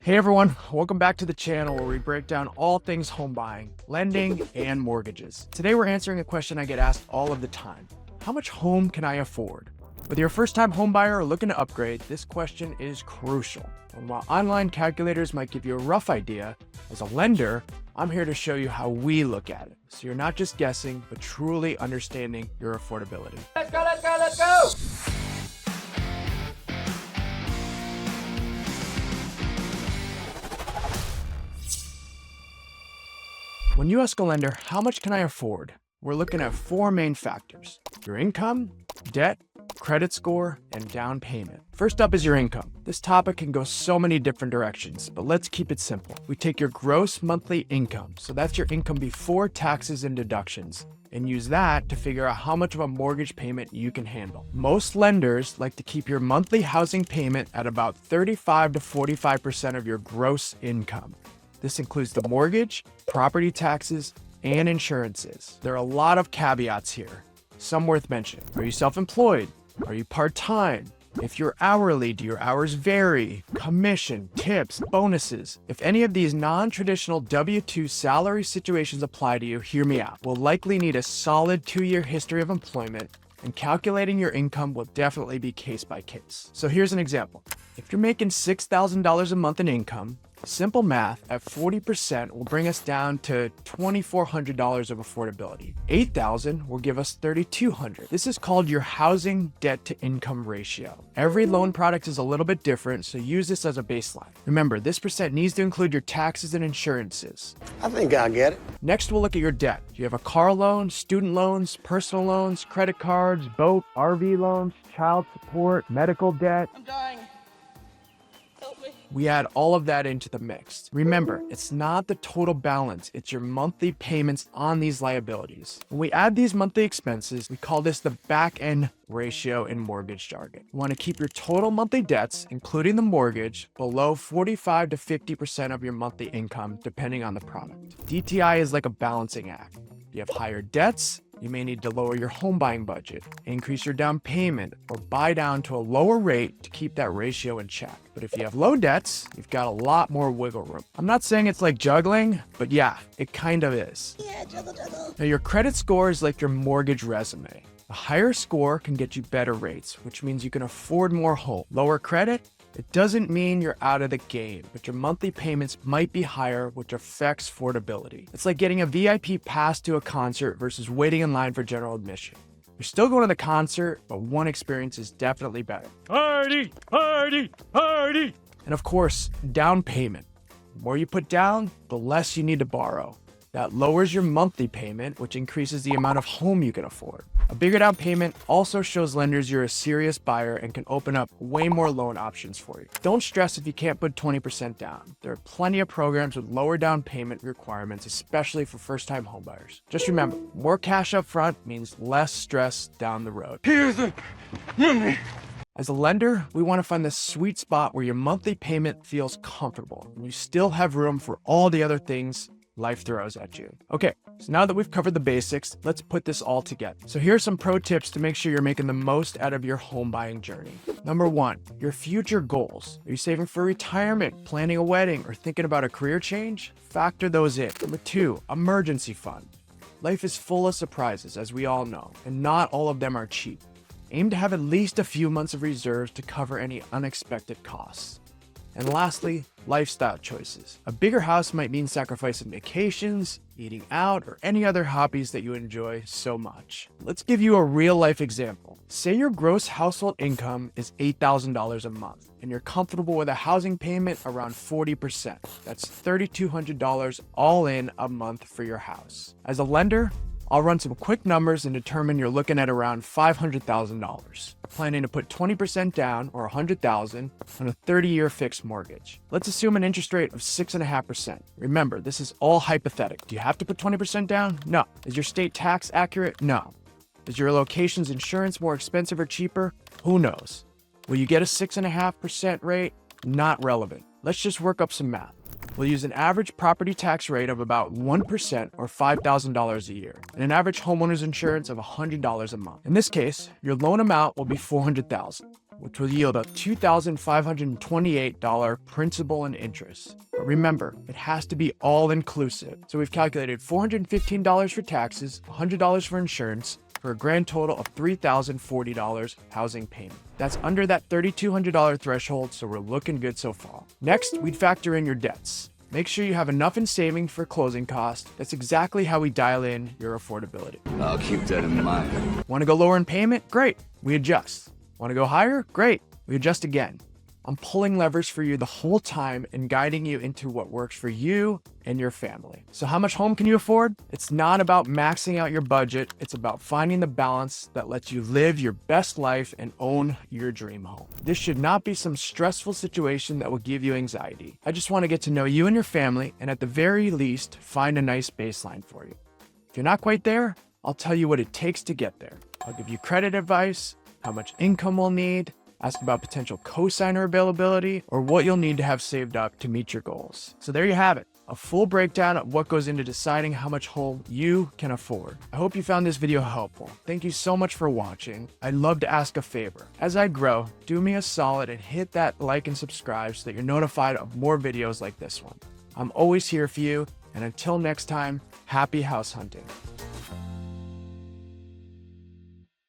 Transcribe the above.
Hey everyone, welcome back to the channel where we break down all things home buying, lending, and mortgages. Today we're answering a question I get asked all of the time. How much home can I afford? Whether you're a first-time home buyer or looking to upgrade, this question is crucial. And while online calculators might give you a rough idea, as a lender, I'm here to show you how we look at it. So you're not just guessing, but truly understanding your affordability. Let's go, let's go, let's go! When you ask a lender, how much can I afford? We're looking at four main factors: your income, debt, credit score, and down payment. First up is your income. This topic can go so many different directions, but let's keep it simple. We take your gross monthly income, so that's your income before taxes and deductions, and use that to figure out how much of a mortgage payment you can handle. Most lenders like to keep your monthly housing payment at about 35 to 45% of your gross income. This includes the mortgage, property taxes, and insurances. There are a lot of caveats here, some worth mentioning. Are you self-employed? Are you part-time? If you're hourly, do your hours vary? Commission, tips, bonuses. If any of these non-traditional W-2 salary situations apply to you, hear me out. We'll likely need a solid 2-year history of employment, and calculating your income will definitely be case by case. So here's an example. If you're making $6,000 a month in income, simple math at 40% will bring us down to $2,400 of affordability. $8,000 will give us $3,200. This is called your housing debt to income ratio. Every loan product is a little bit different, so use this as a baseline. Remember, this percent needs to include your taxes and insurances. I think I get it. Next, we'll look at your debt. Do you have a car loan, student loans, personal loans, credit cards, boat, RV loans, child support, medical debt? I'm dying. Help me. We add all of that into the mix. Remember, it's not the total balance, it's your monthly payments on these liabilities. When we add these monthly expenses, we call this the back-end ratio in mortgage jargon. You want to keep your total monthly debts, including the mortgage, below 45 to 50% of your monthly income, depending on the product. DTI is like a balancing act. You have higher debts, you may need to lower your home buying budget, increase your down payment, or buy down to a lower rate to keep that ratio in check. But if you have low debts, you've got a lot more wiggle room. I'm not saying it's like juggling, but yeah, it kind of is. Yeah, juggle. Now, your credit score is like your mortgage resume. A higher score can get you better rates, which means you can afford more home. Lower credit? It doesn't mean you're out of the game, but your monthly payments might be higher, which affects affordability. It's like getting a VIP pass to a concert versus waiting in line for general admission. You're still going to the concert, but one experience is definitely better. Party, party, party! And of course, down payment. The more you put down, the less you need to borrow. That lowers your monthly payment, which increases the amount of home you can afford. A bigger down payment also shows lenders you're a serious buyer and can open up way more loan options for you. Don't stress if you can't put 20% down. There are plenty of programs with lower down payment requirements, especially for first-time homebuyers. Just remember, more cash up front means less stress down the road. Here's the money. As a lender, we want to find the sweet spot where your monthly payment feels comfortable and you still have room for all the other things life throws at you. Okay, so now that we've covered the basics, let's put this all together. So here are some pro tips to make sure you're making the most out of your home buying journey. Number 1, your future goals. Are you saving for retirement, planning a wedding, or thinking about a career change? Factor those in. Number 2, emergency fund. Life is full of surprises, as we all know, and not all of them are cheap. Aim to have at least a few months of reserves to cover any unexpected costs. And lastly, lifestyle choices. A bigger house might mean sacrificing vacations, eating out, or any other hobbies that you enjoy so much. Let's give you a real life example. Say your gross household income is $8,000 a month, and you're comfortable with a housing payment around 40%. That's $3,200 all in a month for your house. As a lender, I'll run some quick numbers and determine you're looking at around $500,000. Planning to put 20% down, or $100,000, on a 30-year fixed mortgage. Let's assume an interest rate of 6.5%. Remember, this is all hypothetical. Do you have to put 20% down? No. Is your state tax accurate? No. Is your location's insurance more expensive or cheaper? Who knows? Will you get a 6.5% rate? Not relevant. Let's just work up some math. We'll use an average property tax rate of about 1% or $5,000 a year, and an average homeowner's insurance of $100 a month. In this case, your loan amount will be $400,000. which will yield a $2,528 principal and interest. But remember, it has to be all inclusive. So we've calculated $415 for taxes, $100 for insurance, for a grand total of $3,040 housing payment. That's under that $3,200 threshold, so we're looking good so far. Next, we'd factor in your debts. Make sure you have enough in savings for closing costs. That's exactly how we dial in your affordability. I'll keep that in mind. Want to go lower in payment? Great, we adjust. Want to go higher? Great, we adjust again. I'm pulling levers for you the whole time and guiding you into what works for you and your family. So how much home can you afford? It's not about maxing out your budget. It's about finding the balance that lets you live your best life and own your dream home. This should not be some stressful situation that will give you anxiety. I just want to get to know you and your family, and at the very least, find a nice baseline for you. If you're not quite there, I'll tell you what it takes to get there. I'll give you credit advice, how much income we'll need, ask about potential cosigner availability, or what you'll need to have saved up to meet your goals. So there you have it, a full breakdown of what goes into deciding how much home you can afford. I hope you found this video helpful. Thank you so much for watching. I'd love to ask a favor. As I grow, do me a solid and hit that like and subscribe so that you're notified of more videos like this one. I'm always here for you, and until next time, happy house hunting.